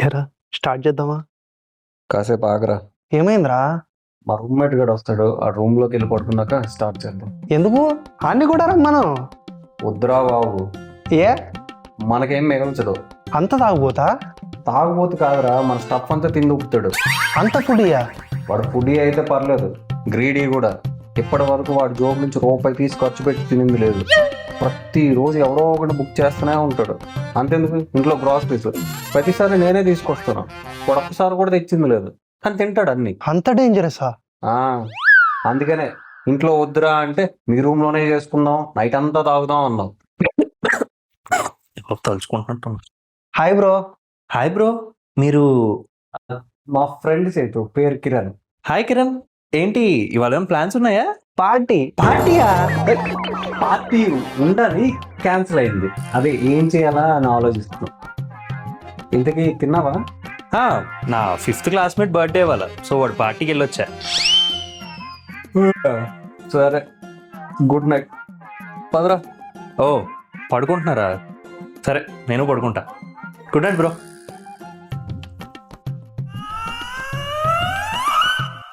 ఏరా స్టార్ట్ చేద్దామా? కాసేపు ఆగరా. ఏమైందిరా? మా రూమ్మేట్ గడు వస్తాడు, ఆ రూమ్ లోకి వెళ్ళి పడుకున్నాక స్టార్ట్ చేద్దాం. ఎందుకు అన్ని కూడా రమ్మను. వద్దురా బాబు, ఏ మనకేం మిగల్చదు. అంత తాగుపోతా? తాగుబోతు కాదురా, మన స్టఫ్ అంతా తిండి ఊపుతాడు. అంత ఫుడియా? వాడు ఫుడీ అయితే పర్లేదు, గ్రీడీ కూడా. ఇప్పటి వరకు వాడి జోబు నుంచి రూపాయి తీసి ఖర్చు పెట్టి తినింది లేదు. ప్రతిరోజు ఎవరో ఒకటి బుక్ చేస్తూనే ఉంటాడు. అంతెందుకు, ఇంట్లో గ్రాసరీస్ ప్రతిసారి నేనే తీసుకొస్తాను. వాడు ఒక్కసారి కూడా తెచ్చింది లేదు, కానీ తింటాడు అన్ని. అంత డేంజరసా? అందుకనే ఇంట్లో వద్దురా అంటే మీ రూమ్ లోనే చేసుకుందాం, నైట్ అంతా తాగుదాం అన్నాం. తలుచుకుంటున్నట్టు. Hi bro. హాయ్ బ్రో, మీరు? మా ఫ్రెండ్ సేతు, పేరు కిరణ్. హాయ్ కిరణ్, ఏంటి ఇవాళ ఏం ప్లాన్స్ ఉన్నాయా? పార్టీ? పార్టీయా? పార్టీ ఉండాలి, క్యాన్సిల్ అయింది. అదే ఏం చేయాలా అని ఆలోచిస్తున్నాం. ఇంతకీ తిన్నావా? నా 5th క్లాస్మేట్ బర్త్డే వాళ్ళ, సో వాడు పార్టీకి వెళ్ళొచ్చా. సరే, గుడ్ నైట్. పదరా. ఓ, పడుకుంటున్నారా? సరే, నేను పడుకుంటా. Good night bro.